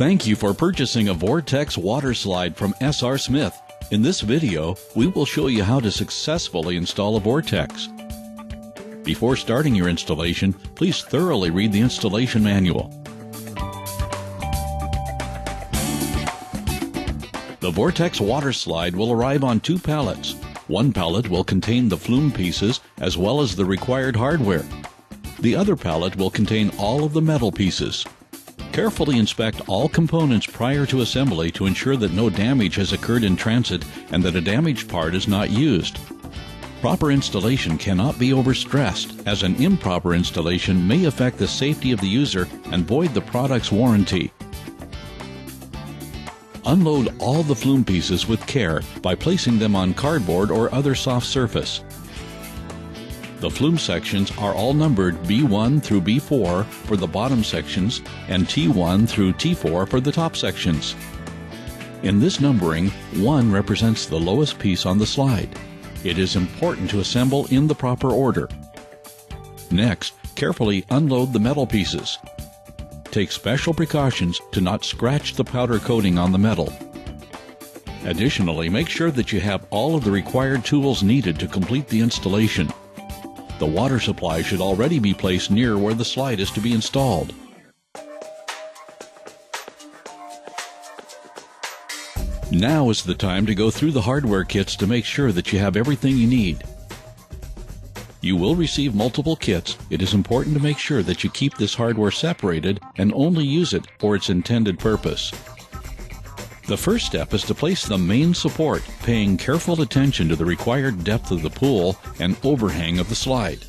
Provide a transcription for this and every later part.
Thank you for purchasing a Vortex water slide from S.R.Smith. In this video, we will show you how to successfully install a Vortex. Before starting your installation, please thoroughly read the installation manual. The Vortex water slide will arrive on 2 pallets. One pallet will contain the Flume pieces as well as the required hardware. The other pallet will contain all of the metal pieces. Carefully inspect all components prior to assembly to ensure that no damage has occurred in transit and that a damaged part is not used. Proper installation cannot be overstressed, as an improper installation may affect the safety of the user and void the product's warranty. Unload all the Flume pieces with care by placing them on cardboard or other soft surface. The Flume sections are all numbered B1 through B4 for the bottom sections and T1 through T4 for the top sections. In this numbering, 1 represents the lowest piece on the slide. It is important to assemble in the proper order. Next, carefully unload the metal pieces. Take special precautions to not scratch the powder coating on the metal. Additionally, make sure that you have all of the required tools needed to complete the installation. The water supply should already be placed near where the slide is to be installed. Now is the time to go through the hardware kits to make sure that you have everything you need. You will receive multiple kits. It is important to make sure that you keep this hardware separated and only use it for its intended purpose. The first step is to place the main support, paying careful attention to the required depth of the pool and overhang of the slide.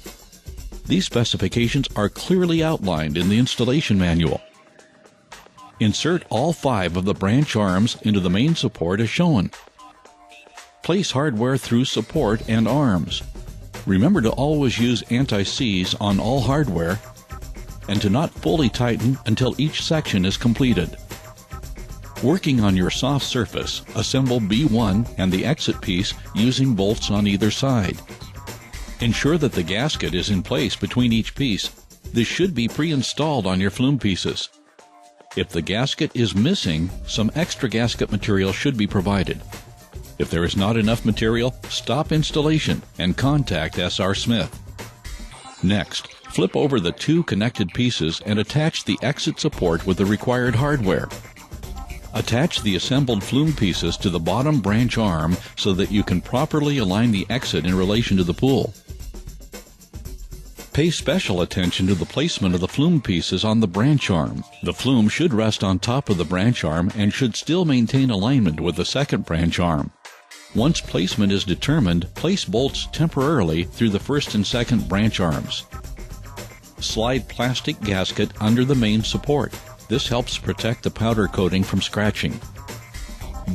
These specifications are clearly outlined in the installation manual. Insert all 5 of the branch arms into the main support as shown. Place hardware through support and arms. Remember to always use anti-seize on all hardware and to not fully tighten until each section is completed. Working on your soft surface, assemble B1 and the exit piece using bolts on either side. Ensure that the gasket is in place between each piece. This should be pre-installed on your Flume pieces. If the gasket is missing, some extra gasket material should be provided. If there is not enough material, stop installation and contact S.R.Smith. Next, flip over the 2 connected pieces and attach the exit support with the required hardware. Attach the assembled Flume pieces to the bottom branch arm so that you can properly align the exit in relation to the pool. Pay special attention to the placement of the Flume pieces on the branch arm. The Flume should rest on top of the branch arm and should still maintain alignment with the second branch arm. Once placement is determined, place bolts temporarily through the first and second branch arms. Slide plastic gasket under the main support. This helps protect the powder coating from scratching.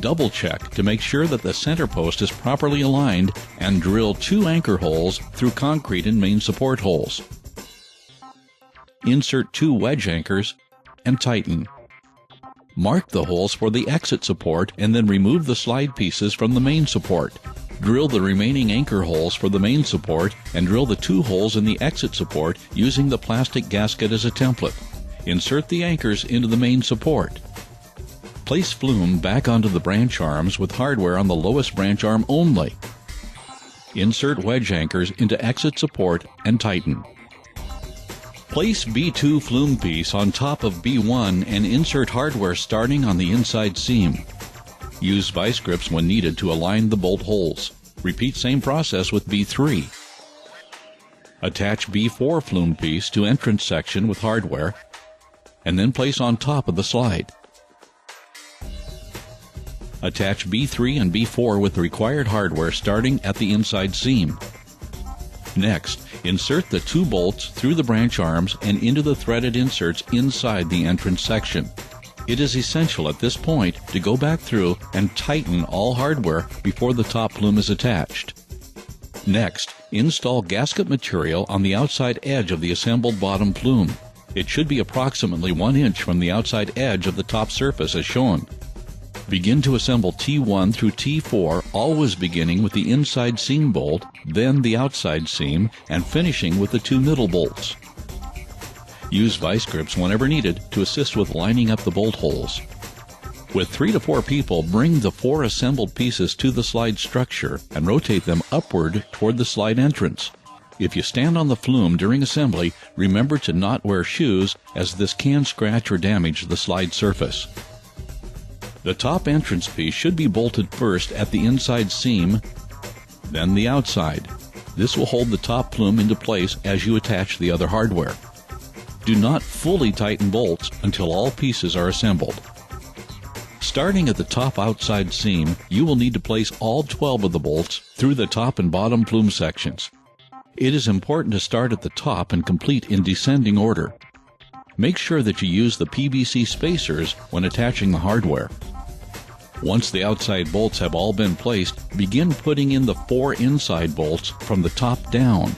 Double check to make sure that the center post is properly aligned and drill 2 anchor holes through concrete in main support holes. Insert 2 wedge anchors and tighten. Mark the holes for the exit support and then remove the slide pieces from the main support. Drill the remaining anchor holes for the main support and drill the 2 holes in the exit support using the plastic gasket as a template. Insert the anchors into the main support. Place Flume back onto the branch arms with hardware on the lowest branch arm only. Insert wedge anchors into exit support and tighten. Place B2 Flume piece on top of B1 and insert hardware starting on the inside seam. Use vice grips when needed to align the bolt holes. Repeat same process with B3. Attach B4 Flume piece to entrance section with hardware and then place on top of the slide. Attach B3 and B4 with the required hardware starting at the inside seam. Next, insert the 2 bolts through the branch arms and into the threaded inserts inside the entrance section. It is essential at this point to go back through and tighten all hardware before the top Flume is attached. Next, install gasket material on the outside edge of the assembled bottom Flume. It should be approximately 1 inch from the outside edge of the top surface as shown. Begin to assemble T1 through T4, always beginning with the inside seam bolt, then the outside seam, and finishing with the 2 middle bolts. Use vice grips whenever needed to assist with lining up the bolt holes. With 3 to 4 people, bring the 4 assembled pieces to the slide structure and rotate them upward toward the slide entrance. If you stand on the flume during assembly, remember to not wear shoes, as this can scratch or damage the slide surface. The top entrance piece should be bolted first at the inside seam, then the outside. This will hold the top flume into place as you attach the other hardware. Do not fully tighten bolts until all pieces are assembled. Starting at the top outside seam, you will need to place all 12 of the bolts through the top and bottom flume sections. It is important to start at the top and complete in descending order. Make sure that you use the PVC spacers when attaching the hardware. Once the outside bolts have all been placed, begin putting in the 4 inside bolts from the top down.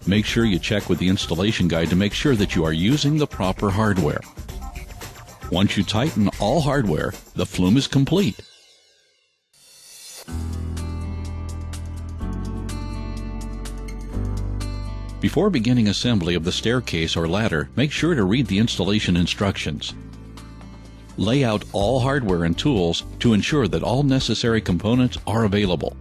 Make sure you check with the installation guide to make sure that you are using the proper hardware. Once you tighten all hardware, the flume is complete. Before beginning assembly of the staircase or ladder, make sure to read the installation instructions. Lay out all hardware and tools to ensure that all necessary components are available.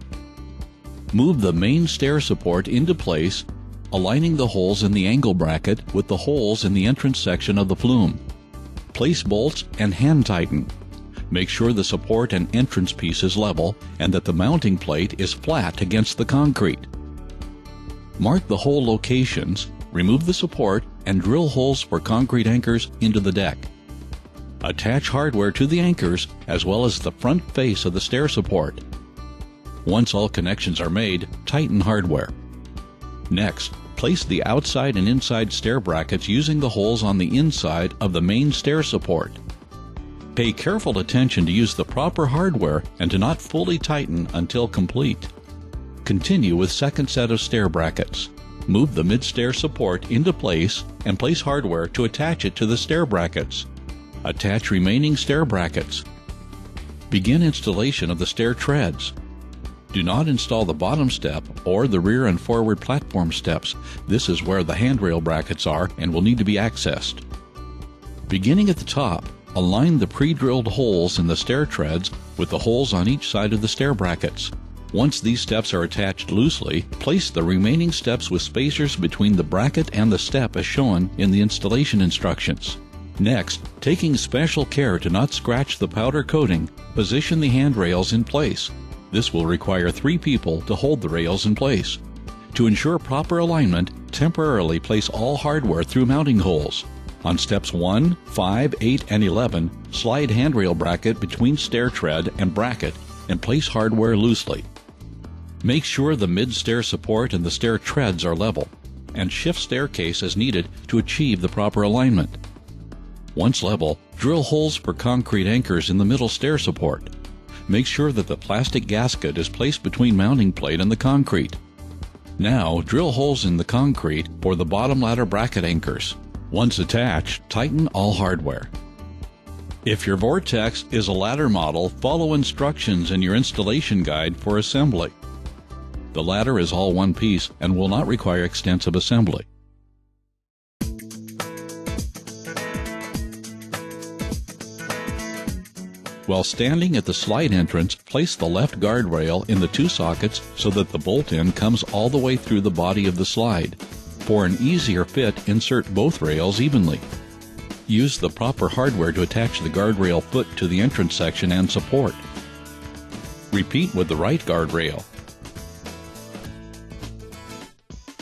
Move the main stair support into place, aligning the holes in the angle bracket with the holes in the entrance section of the flume. Place bolts and hand tighten. Make sure the support and entrance piece is level and that the mounting plate is flat against the concrete. Mark the hole locations, remove the support, and drill holes for concrete anchors into the deck. Attach hardware to the anchors as well as the front face of the stair support. Once all connections are made, tighten hardware. Next, place the outside and inside stair brackets using the holes on the inside of the main stair support. Pay careful attention to use the proper hardware and to not fully tighten until complete. Continue with second set of stair brackets. Move the mid-stair support into place and place hardware to attach it to the stair brackets. Attach remaining stair brackets. Begin installation of the stair treads. Do not install the bottom step or the rear and forward platform steps. This is where the handrail brackets are and will need to be accessed. Beginning at the top, align the pre-drilled holes in the stair treads with the holes on each side of the stair brackets. Once these steps are attached loosely, place the remaining steps with spacers between the bracket and the step as shown in the installation instructions. Next, taking special care to not scratch the powder coating, position the handrails in place. This will require 3 people to hold the rails in place. To ensure proper alignment, temporarily place all hardware through mounting holes. On steps 1, 5, 8, and 11, slide handrail bracket between stair tread and bracket and place hardware loosely. Make sure the mid-stair support and the stair treads are level, and shift staircase as needed to achieve the proper alignment. Once level, drill holes for concrete anchors in the middle stair support. Make sure that the plastic gasket is placed between mounting plate and the concrete. Now, drill holes in the concrete for the bottom ladder bracket anchors. Once attached, tighten all hardware. If your Vortex is a ladder model, follow instructions in your installation guide for assembly. The ladder is all one piece and will not require extensive assembly. While standing at the slide entrance, place the left guardrail in the 2 sockets so that the bolt-in comes all the way through the body of the slide. For an easier fit, insert both rails evenly. Use the proper hardware to attach the guardrail foot to the entrance section and support. Repeat with the right guardrail.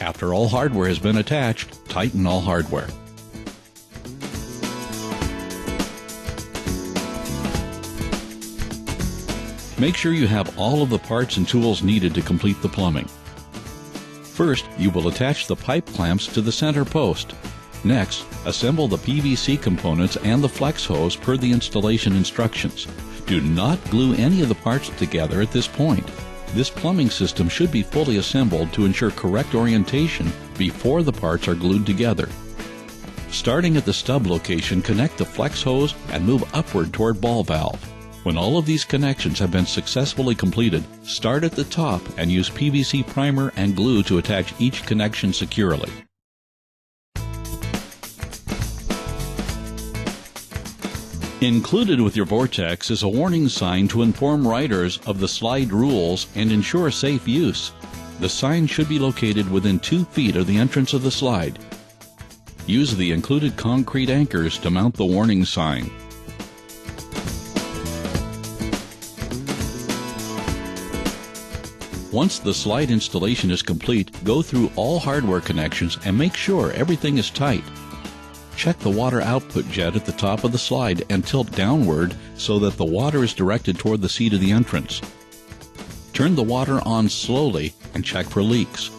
After all hardware has been attached, tighten all hardware. Make sure you have all of the parts and tools needed to complete the plumbing. First, you will attach the pipe clamps to the center post. Next, assemble the PVC components and the flex hose per the installation instructions. Do not glue any of the parts together at this point. This plumbing system should be fully assembled to ensure correct orientation before the parts are glued together. Starting at the stub location, connect the flex hose and move upward toward ball valve. When all of these connections have been successfully completed, start at the top and use PVC primer and glue to attach each connection securely. Included with your Vortex is a warning sign to inform riders of the slide rules and ensure safe use. The sign should be located within 2 feet of the entrance of the slide. Use the included concrete anchors to mount the warning sign. Once the slide installation is complete, go through all hardware connections and make sure everything is tight. Check the water output jet at the top of the slide and tilt downward so that the water is directed toward the seat of the entrance. Turn the water on slowly and check for leaks.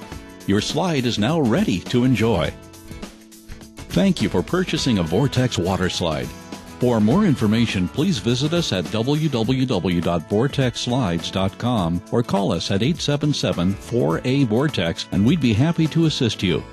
Your slide is now ready to enjoy. Thank you for purchasing a Vortex water slide. For more information, please visit us at www.vortexslides.com or call us at 877-4A-VORTEX and we'd be happy to assist you.